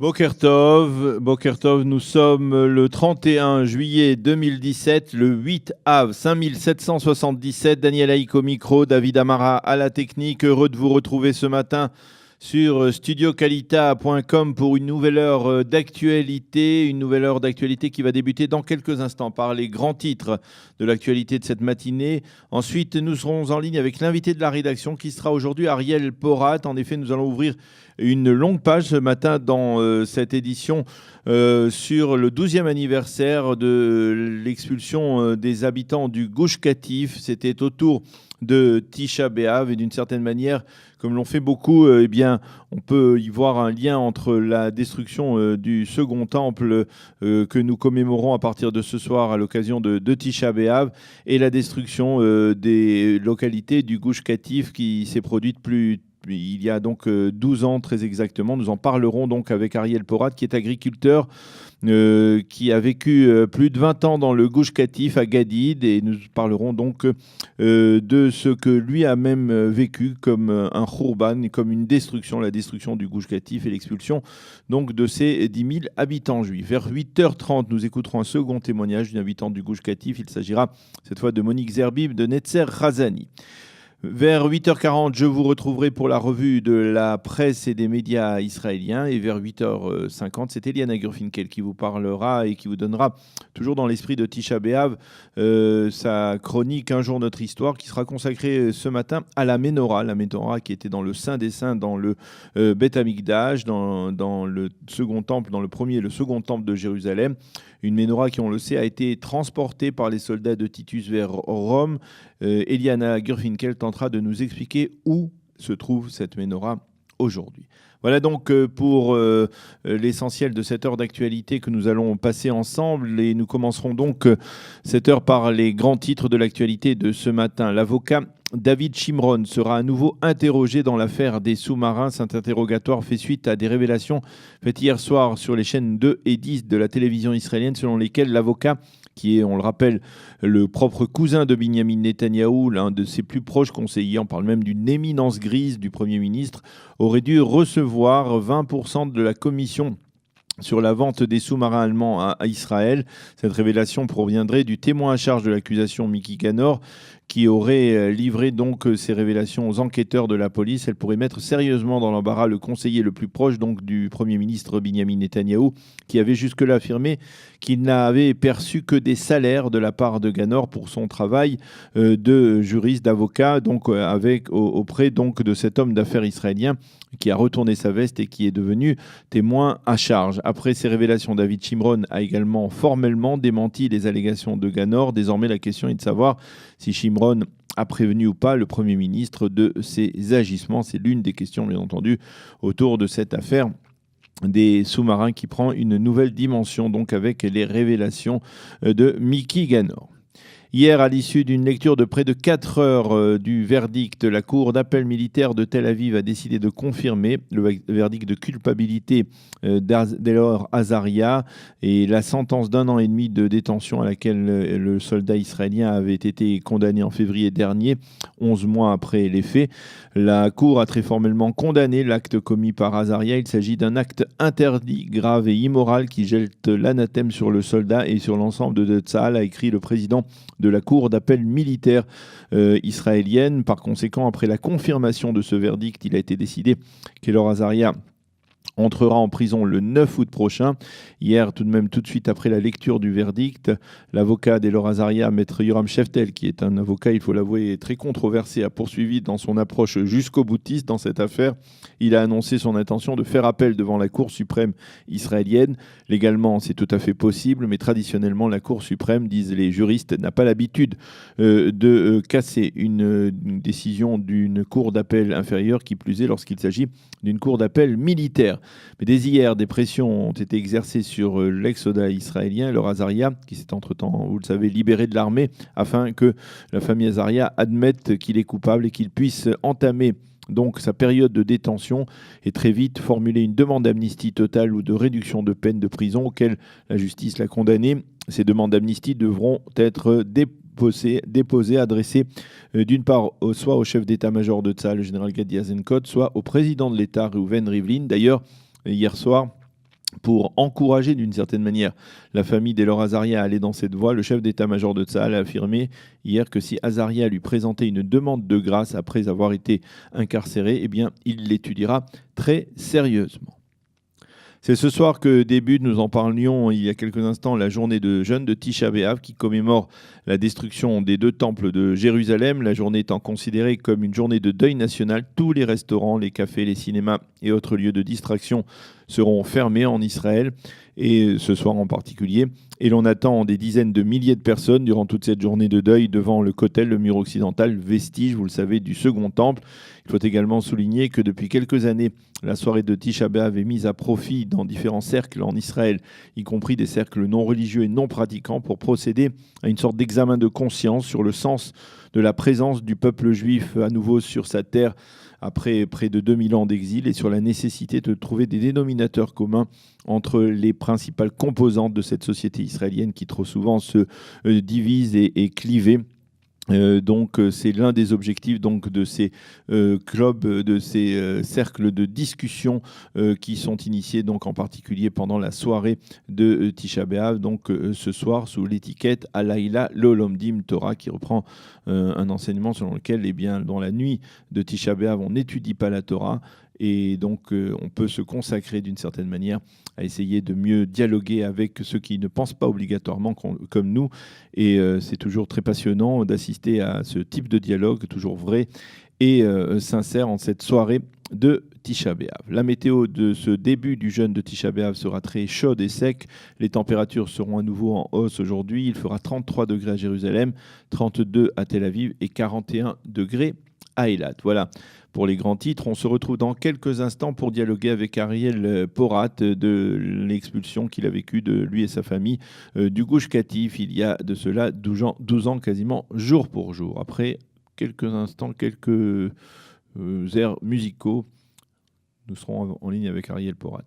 Boker Tov, nous sommes le 31 juillet 2017, le 8 av 5777. Daniel Haïk au micro, David Amara à la technique. Heureux de vous retrouver ce matin sur studiocalita.com pour une nouvelle heure d'actualité. Une nouvelle heure d'actualité qui va débuter dans quelques instants par les grands titres de l'actualité de cette matinée. Ensuite, nous serons en ligne avec l'invité de la rédaction qui sera aujourd'hui Ariel Porat. En effet, nous allons ouvrir une longue page ce matin dans cette édition sur le 12e anniversaire de l'expulsion des habitants du Gush Katif. C'était autour de Tisha B'Av et d'une certaine manière, comme l'ont fait beaucoup, eh bien, on peut y voir un lien entre la destruction du second temple que nous commémorons à partir de ce soir à l'occasion de Tisha B'Av et la destruction des localités du Gush Katif qui s'est produite il y a donc 12 ans très exactement. Nous en parlerons donc avec Ariel Porat qui est agriculteur, qui a vécu plus de 20 ans dans le Gush Katif à Gadid, et nous parlerons donc de ce que lui a même vécu comme un khurban, comme une destruction, la destruction du Gush Katif et l'expulsion donc de ces 10 000 habitants juifs. Vers 8h30, nous écouterons un second témoignage d'une habitante du Gush Katif. Il s'agira cette fois de Monique Zerbib de Netzer Razani. Vers 8h40, je vous retrouverai pour la revue de la presse et des médias israéliens. Et vers 8h50, c'est Eliana Gurfinkel qui vous parlera et qui vous donnera, toujours dans l'esprit de Tisha B'Av, sa chronique Un jour notre histoire, qui sera consacrée ce matin à la Ménorah qui était dans le Saint des Saints, dans le Beth Amikdash, dans le second temple, dans le premier et le second temple de Jérusalem. Une Ménorah qui, on le sait, a été transportée par les soldats de Titus vers Rome. Eliana Gurfinkel tentera de nous expliquer où se trouve cette Ménorah aujourd'hui. Voilà donc pour l'essentiel de cette heure d'actualité que nous allons passer ensemble. Et nous commencerons donc cette heure par les grands titres de l'actualité de ce matin. L'avocat David Shimron sera à nouveau interrogé dans l'affaire des sous-marins. Cet interrogatoire fait suite à des révélations faites hier soir sur les chaînes 2 et 10 de la télévision israélienne, selon lesquelles l'avocat, qui est, on le rappelle, le propre cousin de Binyamin Netanyahou, l'un de ses plus proches conseillers, on parle même d'une éminence grise du Premier ministre, aurait dû recevoir 20% de la commission sur la vente des sous-marins allemands à Israël. Cette révélation proviendrait du témoin à charge de l'accusation, Miki Ganor, qui aurait livré donc ces révélations aux enquêteurs de la police. Elle pourrait mettre sérieusement dans l'embarras le conseiller le plus proche donc du Premier ministre Binyamin Netanyahou, qui avait jusque-là affirmé qu'il n'avait perçu que des salaires de la part de Ganor pour son travail de juriste, d'avocat, donc auprès donc de cet homme d'affaires israélien qui a retourné sa veste et qui est devenu témoin à charge. Après ces révélations, David Shimron a également formellement démenti les allégations de Ganor. Désormais, la question est de savoir si Shimron a prévenu ou pas le Premier ministre de ses agissements. C'est l'une des questions, bien entendu, autour de cette affaire des sous-marins qui prend une nouvelle dimension, donc avec les révélations de Miki Ganor. Hier, à l'issue d'une lecture de près de 4 heures du verdict, la Cour d'appel militaire de Tel Aviv a décidé de confirmer le verdict de culpabilité d'Elor Azaria et la sentence d'1 an et demi de détention à laquelle le soldat israélien avait été condamné en février dernier, 11 mois après les faits. La Cour a très formellement condamné l'acte commis par Azaria. Il s'agit d'un acte interdit, grave et immoral qui jette l'anathème sur le soldat et sur l'ensemble de Tsahal, a écrit le président de la Cour d'appel militaire israélienne. Par conséquent, après la confirmation de ce verdict, il a été décidé qu'Elor Azaria entrera en prison le 9 août prochain. Hier, tout de suite après la lecture du verdict, l'avocat d'Elor Azaria, maître Yoram Sheftel, qui est un avocat, il faut l'avouer, très controversé, a poursuivi dans son approche jusqu'au boutiste dans cette affaire. Il a annoncé son intention de faire appel devant la Cour suprême israélienne. Légalement, c'est tout à fait possible, mais traditionnellement, la Cour suprême, disent les juristes, n'a pas l'habitude de casser une décision d'une cour d'appel inférieure, qui plus est lorsqu'il s'agit d'une cour d'appel militaire. Mais dès hier, des pressions ont été exercées sur l'ex-soldat israélien, Elor Azaria, qui s'est entre-temps, vous le savez, libéré de l'armée, afin que la famille Azaria admette qu'il est coupable et qu'il puisse entamer donc sa période de détention et très vite formuler une demande d'amnistie totale ou de réduction de peine de prison auquel la justice l'a condamné. Ces demandes d'amnistie devront être déposées, adressées d'une part soit au chef d'état-major de Tsahal, le général Gadi Eisenkot, soit au président de l'État, Reuven Rivlin. D'ailleurs, hier soir, Pour encourager d'une certaine manière la famille d'Elor Azaria à aller dans cette voie, le chef d'état-major de Tsahal a affirmé hier que si Azaria lui présentait une demande de grâce après avoir été incarcéré, eh bien, il l'étudiera très sérieusement. C'est ce soir que débute, nous en parlions il y a quelques instants, la journée de jeûne de Tisha B'Av qui commémore la destruction des 2 temples de Jérusalem. La journée étant considérée comme une journée de deuil national, tous les restaurants, les cafés, les cinémas et autres lieux de distraction seront fermés en Israël, et ce soir en particulier. Et l'on attend des dizaines de milliers de personnes durant toute cette journée de deuil devant le Kotel, le mur occidental, vestige, vous le savez, du second temple. Il faut également souligner que depuis quelques années, la soirée de Tisha B'Av est mise à profit dans différents cercles en Israël, y compris des cercles non religieux et non pratiquants, pour procéder à une sorte d'examen de conscience sur le sens de la présence du peuple juif à nouveau sur sa terre après près de 2000 ans d'exil, et sur la nécessité de trouver des dénominateurs communs entre les principales composantes de cette société israélienne qui trop souvent se divise et clivée. C'est l'un des objectifs donc de ces clubs, de ces cercles de discussion qui sont initiés donc en particulier pendant la soirée de Tisha B'Av, ce soir sous l'étiquette Alayla Lolomdim Torah, qui reprend un enseignement selon lequel, dans la nuit de Tisha B'Av, on n'étudie pas la Torah. Et donc, on peut se consacrer d'une certaine manière à essayer de mieux dialoguer avec ceux qui ne pensent pas obligatoirement comme nous. Et c'est toujours très passionnant d'assister à ce type de dialogue, toujours vrai et sincère en cette soirée de Tisha B'Av. La météo de ce début du jeûne de Tisha B'Av sera très chaude et sec. Les températures seront à nouveau en hausse aujourd'hui. Il fera 33 degrés à Jérusalem, 32 à Tel Aviv et 41 degrés à Eilat. Voilà pour les grands titres. On se retrouve dans quelques instants pour dialoguer avec Ariel Porat de l'expulsion qu'il a vécue de lui et sa famille du Gush Katif il y a de cela 12 ans quasiment jour pour jour. Après quelques instants, quelques airs musicaux, nous serons en ligne avec Ariel Porat.